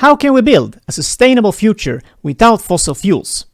How can we build a sustainable future without fossil fuels?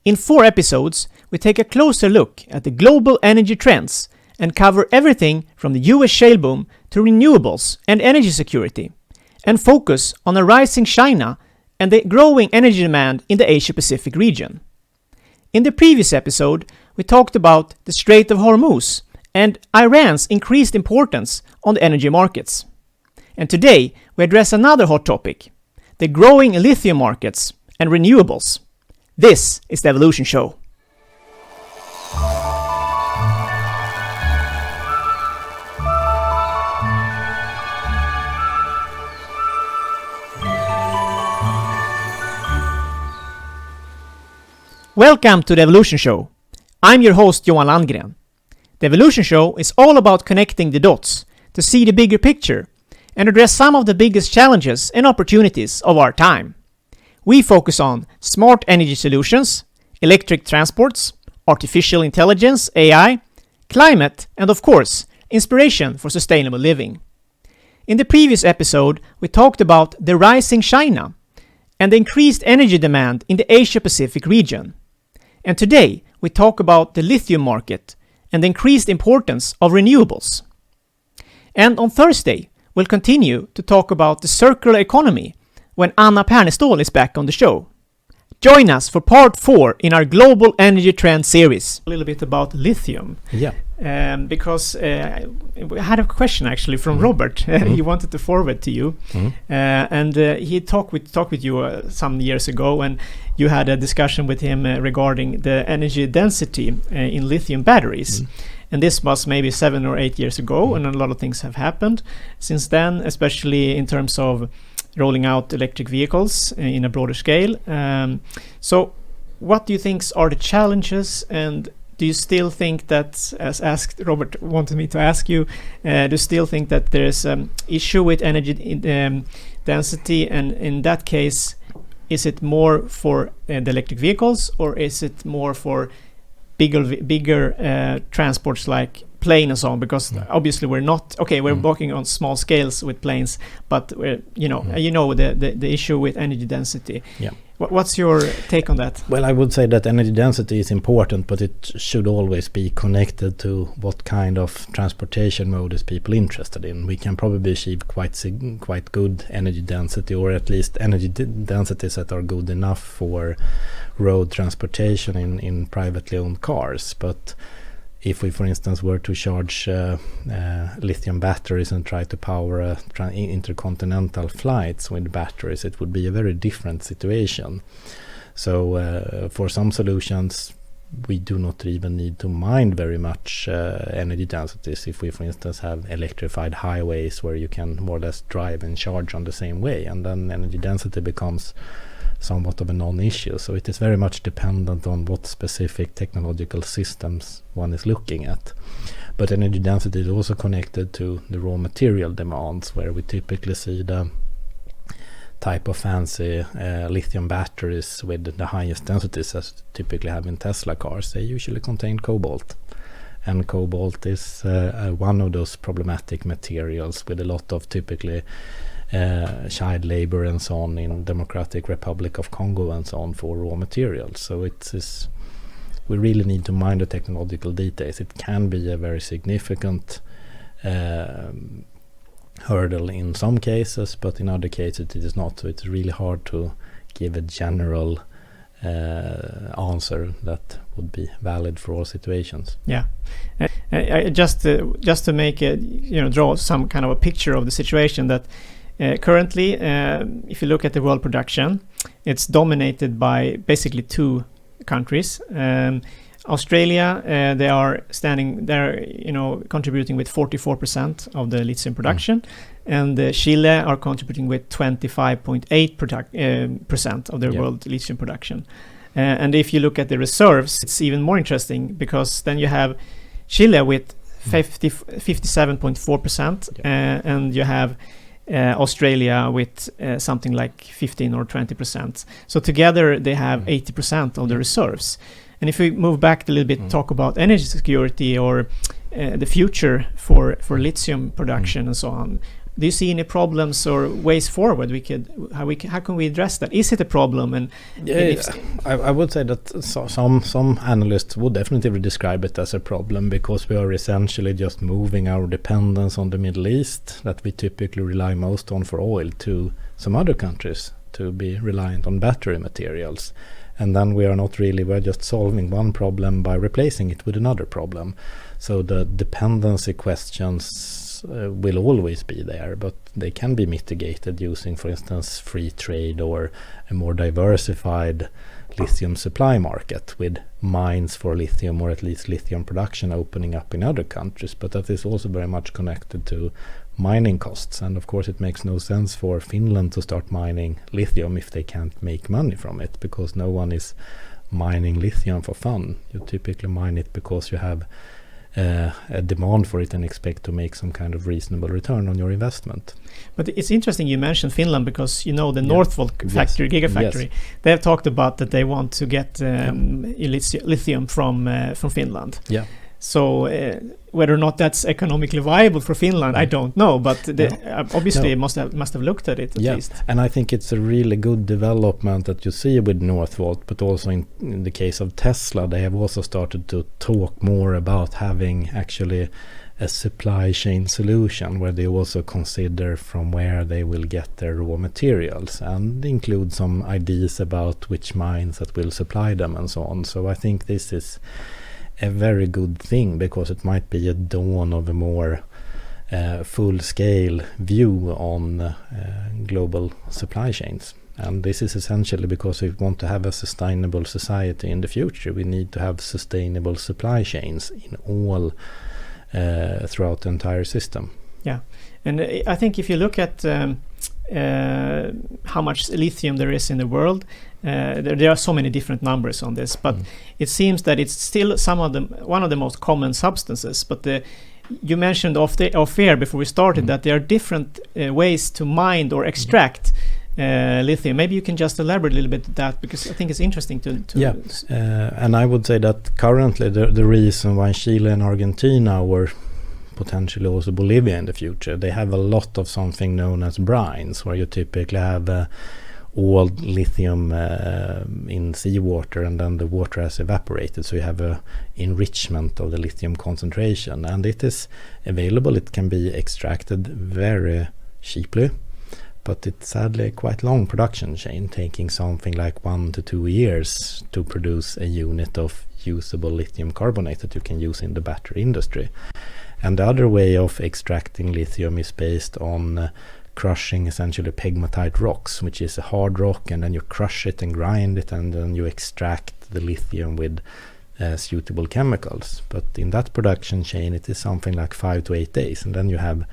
In 4 episodes, we take a closer look at the global energy trends and cover everything from the US shale boom to renewables and energy security, and focus on a rising China and the growing energy demand in the Asia-Pacific region. In the previous episode, we talked about the Strait of Hormuz and Iran's increased importance on the energy markets. And today, we address another hot topic, the growing lithium markets and renewables. This is the Evolution Show. Welcome to the Evolution Show. I'm your host Johan Landgren. The Evolution Show is all about connecting the dots to see the bigger picture and address some of the biggest challenges and opportunities of our time. We focus on smart energy solutions, electric transports, artificial intelligence, AI, climate, and of course, inspiration for sustainable living. In the previous episode, we talked about the rising China and the increased energy demand in the Asia-Pacific region. And today, we talk about the lithium market and the increased importance of renewables. And on Thursday, we'll continue to talk about the circular economy when Anna Pernestål is back on the show. Join us for part 4 in our Global Energy Trend series. A little bit about lithium. Yeah. Because we had a question actually from Robert. He wanted to forward to you. And he talked with you some years ago, and you had a discussion with him regarding the energy density in lithium batteries. And this was maybe 7 or 8 years ago, and a lot of things have happened since then, especially in terms of rolling out electric vehicles in a broader scale. So what do you think are the challenges, and do you still think that, as asked, Robert wanted me to ask you, do you still think that there's an issue with energy density, and in that case, is it more for the electric vehicles, or is it more for bigger transports like plane and so on? Because obviously we're working on small scales with planes, but we're the issue with energy density. Yeah. What's your take on that? Well, I would say that energy density is important, but it should always be connected to what kind of transportation mode is people interested in. We can probably achieve quite good energy density, or at least energy densities that are good enough for road transportation in privately owned cars. But if we, for instance, were to charge lithium batteries and try to power intercontinental flights with batteries, it would be a very different situation. So for some solutions, we do not even need to mind very much energy densities. If we, for instance, have electrified highways where you can more or less drive and charge on the same way, and then energy density becomes somewhat of a non-issue. So it is very much dependent on what specific technological systems one is looking at. But energy density is also connected to the raw material demands, where we typically see the type of fancy lithium batteries with the highest densities as typically have in Tesla cars. They usually contain cobalt. And cobalt is one of those problematic materials with a lot of typically child labor and so on in Democratic Republic of Congo and so on for raw materials. So we really need to mind the technological details. It can be a very significant hurdle in some cases, but in other cases it is not. So it's really hard to give a general answer that would be valid for all situations. Yeah, just to make it, draw some kind of a picture of the situation that. Currently, if you look at the world production, it's dominated by basically 2 countries. Australia, they are contributing with 44% of the lithium production, and Chile are contributing with 25.8% of the world lithium production. And if you look at the reserves, it's even more interesting, because then you have Chile with 57.4%, and you have Australia with something like 15 or 20%. So together they have 80% of the reserves. And if we move back a little bit, talk about energy security or the future for lithium production and so on, Do you see any problems or ways forward? How can we address that? Is it a problem? And I would say that some analysts would definitely describe it as a problem, because we are essentially just moving our dependence on the Middle East, that we typically rely most on for oil, to some other countries to be reliant on battery materials. And then we're just solving one problem by replacing it with another problem. So the dependency questions will always be there, but they can be mitigated using, for instance, free trade or a more diversified lithium supply market with mines for lithium, or at least lithium production opening up in other countries. But that is also very much connected to mining costs. And of course it makes no sense for Finland to start mining lithium if they can't make money from it, because no one is mining lithium for fun. You typically mine it because you have a demand for it and expect to make some kind of reasonable return on your investment. But it's interesting you mentioned Finland, because the Northvolt factory, Gigafactory, they have talked about that they want to get lithium from Finland. Yeah. So whether or not that's economically viable for Finland, I don't know. But obviously must have looked at it at least. And I think it's a really good development that you see with Northvolt, but also in the case of Tesla, they have also started to talk more about having actually a supply chain solution where they also consider from where they will get their raw materials, and include some ideas about which mines that will supply them and so on. So I think this is a very good thing, because it might be a dawn of a more full-scale view on global supply chains. And this is essentially because if we want to have a sustainable society in the future, we need to have sustainable supply chains in all throughout the entire system. Yeah, and I think if you look at how much lithium there is in the world, there are so many different numbers on this, but it seems that it's still one of the most common substances. But you mentioned off air before we started that there are different ways to mine or extract lithium. Maybe you can just elaborate a little bit on that, because I think it's interesting to and I would say that currently the reason why Chile and Argentina, or potentially also Bolivia in the future, they have a lot of something known as brines, where you typically have all lithium in seawater, and then the water has evaporated, so you have a enrichment of the lithium concentration, and it is available. It can be extracted very cheaply, but it's sadly a quite long production chain, taking something like 1 to 2 years to produce a unit of usable lithium carbonate that you can use in the battery industry. And the other way of extracting lithium is based on crushing essentially pegmatite rocks, which is a hard rock, and then you crush it and grind it, and then you extract the lithium with suitable chemicals. But in that production chain, it is something like 5 to 8 days, and then you have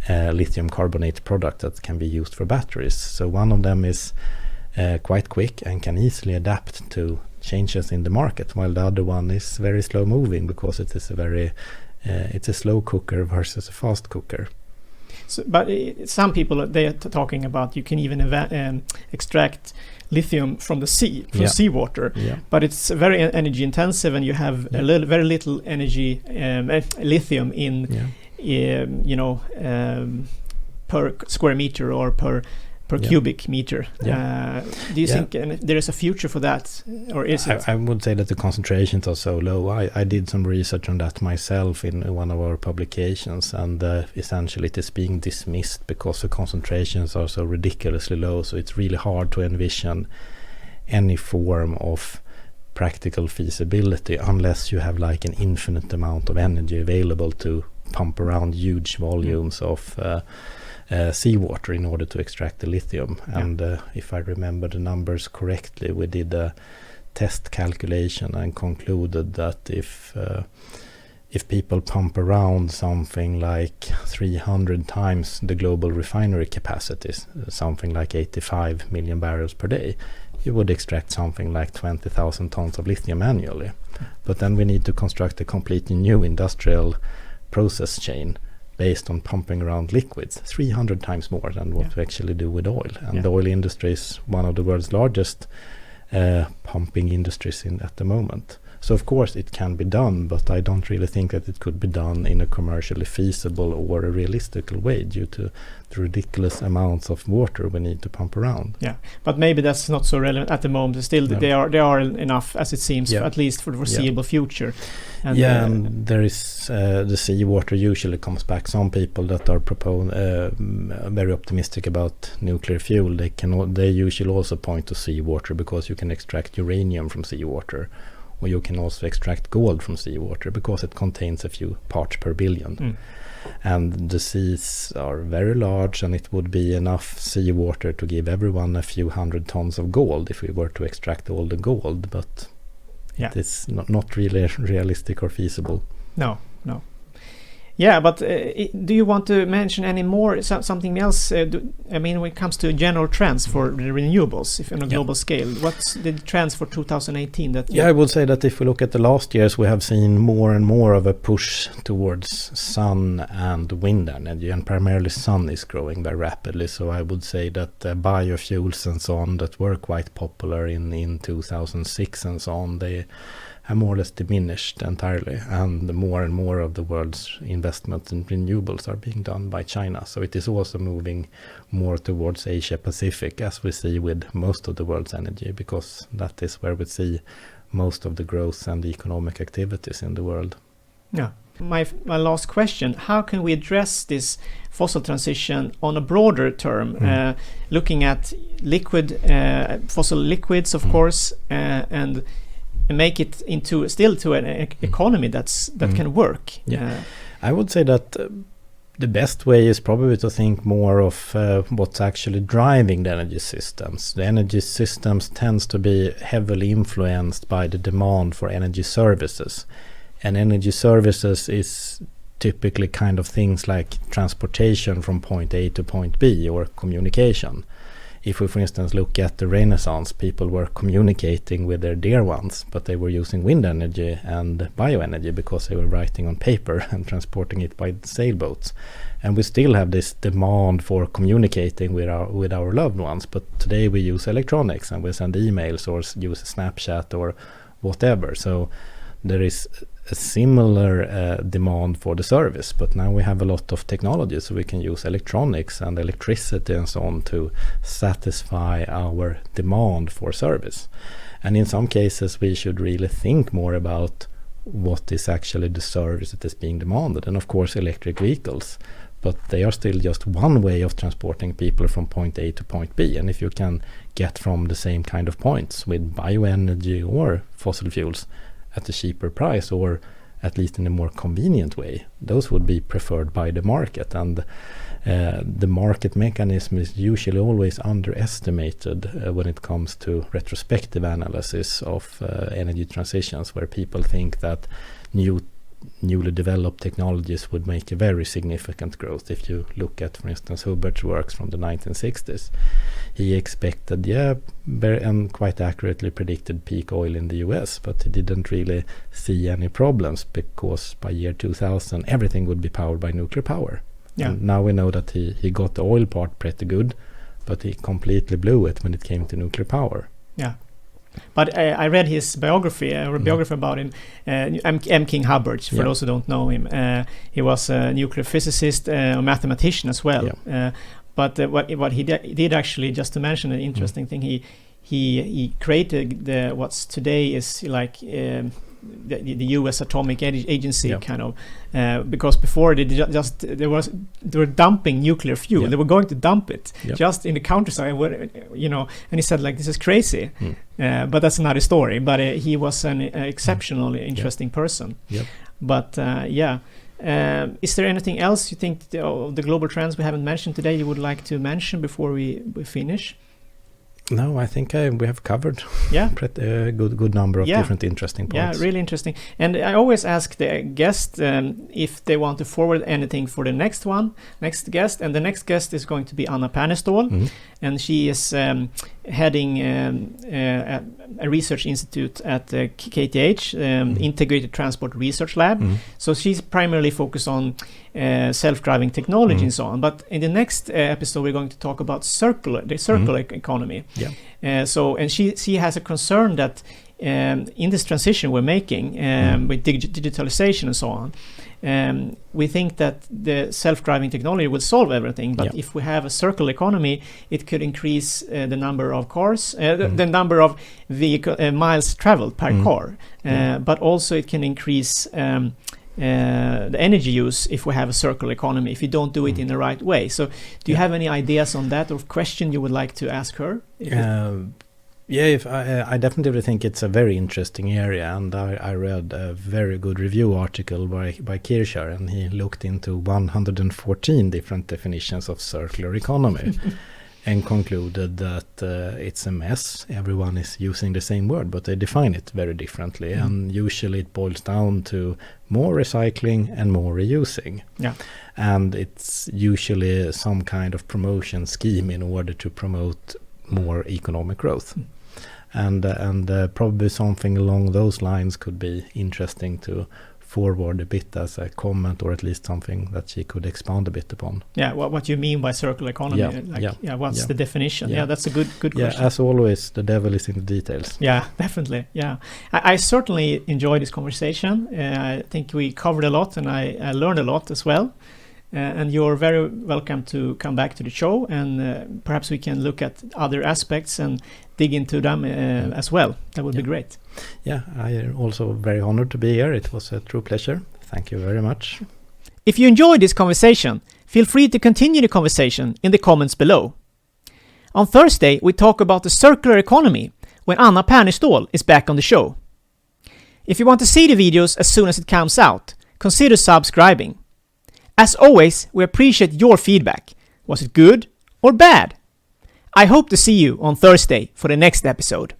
a lithium carbonate product that can be used for batteries. So one of them is quite quick and can easily adapt to changes in the market, while the other one is very slow moving, because it is it's a slow cooker versus a fast cooker. So, but some people, they are talking about you can even extract lithium from the sea, from seawater. Yeah. But it's very energy intensive, and you have very little energy lithium in per square meter or per cubic meter. Do you think there is a future for that, or is it? I would say that the concentrations are so low. I did some research on that myself in one of our publications, and essentially it is being dismissed because the concentrations are so ridiculously low. So it's really hard to envision any form of practical feasibility unless you have like an infinite amount of energy available to pump around huge volumes of seawater in order to extract the lithium. And if I remember the numbers correctly, we did a test calculation and concluded that if people pump around something like 300 times the global refinery capacities, something like 85 million barrels per day, you would extract something like 20,000 tons of lithium annually. But then we need to construct a completely new industrial process chain based on pumping around liquids 300 times more than what we actually do with oil. And the oil industry is one of the world's largest pumping industries at the moment. So of course it can be done, but I don't really think that it could be done in a commercially feasible or a realistic way due to the ridiculous amounts of water we need to pump around. Yeah, but maybe that's not so relevant at the moment. Still, they are enough, as it seems, at least for the foreseeable future. And and there is the seawater usually comes back. Some people that are very optimistic about nuclear fuel, they usually also point to seawater because you can extract uranium from seawater, or you can also extract gold from seawater because it contains a few parts per billion. And the seas are very large, and it would be enough seawater to give everyone a few 100 tons of gold if we were to extract all the gold, but it is not really realistic or feasible. No. Yeah, but do you want to mention any more, something else? When it comes to general trends for the renewables, if on a global scale, what's the trends for 2018? I would say that if we look at the last years, we have seen more and more of a push towards sun and wind energy, and primarily sun is growing very rapidly. So I would say that biofuels and so on that were quite popular in 2006 and so on, they have more or less diminished entirely, and more of the world's investments in renewables are being done by China. So it is also moving more towards Asia Pacific, as we see with most of the world's energy, because that is where we see most of the growth and the economic activities in the world. Yeah. My last question: how can we address this fossil transition on a broader term, looking at fossil liquids, of course, and make it into an economy that can work? I would say that the best way is probably to think more of what's actually driving the energy systems. The energy systems tends to be heavily influenced by the demand for energy services, and energy services is typically kind of things like transportation from point A to point B, or communication. If we, for instance, look at the Renaissance, people were communicating with their dear ones, but they were using wind energy and bioenergy because they were writing on paper and transporting it by sailboats. And we still have this demand for communicating with our loved ones, but today we use electronics and we send emails or use Snapchat or whatever. So there is a similar demand for the service, but now we have a lot of technology, so we can use electronics and electricity and so on to satisfy our demand for service. And in some cases we should really think more about what is actually the service that is being demanded. And of course electric vehicles, but they are still just one way of transporting people from point A to point B. And if you can get from the same kind of points with bioenergy or fossil fuels at a cheaper price, or at least in a more convenient way, those would be preferred by the market. And the market mechanism is usually always underestimated when it comes to retrospective analysis of energy transitions, where people think that newly developed technologies would make a very significant growth. If you look at, for instance, Hubert's works from the 1960s, he expected, and quite accurately predicted peak oil in the US, but he didn't really see any problems, because by year 2000 everything would be powered by nuclear power. Yeah. And now we know that he got the oil part pretty good, but he completely blew it when it came to nuclear power. Yeah. But I read his biography, about him, M. King Hubbard, for those who don't know him. He was a nuclear physicist, a mathematician as well. Yeah. But what he did actually, just to mention an interesting thing, he created what's today is like the US Atomic Agency, kind of, because before they were dumping nuclear fuel. They were going to dump it just in the countryside, and he said, like, this is crazy. But that's another story. But he was an exceptionally interesting person. But is there anything else you think the global trends we haven't mentioned today you would like to mention before we finish? No, I think we have covered a good number of different interesting points. Yeah, really interesting. And I always ask the guest if they want to forward anything for the next guest. And the next guest is going to be Anna Pernestål. And she is heading a research institute at KTH, Integrated Transport Research Lab. So she's primarily focused on self-driving technology and so on. But in the next episode, we're going to talk about the circular economy. And she has a concern that in this transition we're making with digitalization and so on, we think that the self-driving technology will solve everything, but if we have a circular economy, it could increase the number of cars, the number of vehicle miles traveled per car, but also it can increase the energy use if we have a circular economy, if you don't do it in the right way. So do you have any ideas on that or question you would like to ask her? I definitely think it's a very interesting area, and I read a very good review article by Kircher, and he looked into 114 different definitions of circular economy and concluded that it's a mess. Everyone is using the same word, but they define it very differently, and usually it boils down to more recycling and more reusing. And it's usually some kind of promotion scheme in order to promote more economic growth. And probably something along those lines could be interesting to forward a bit as a comment, or at least something that she could expand a bit upon. What you mean by circular economy? What's the definition? That's a good question. As always, the devil is in the details. Definitely. I certainly enjoyed this conversation. I think we covered a lot, and I learned a lot as well. And you're very welcome to come back to the show, and perhaps we can look at other aspects and dig into them as well. That would be great. I am also very honored to be here. It was a true pleasure. Thank you very much. If you enjoyed this conversation, feel free to continue the conversation in the comments below. On Thursday, we talk about the circular economy when Anna Pernestål is back on the show. If you want to see the videos as soon as it comes out, consider subscribing. As always, we appreciate your feedback. Was it good or bad? I hope to see you on Thursday for the next episode.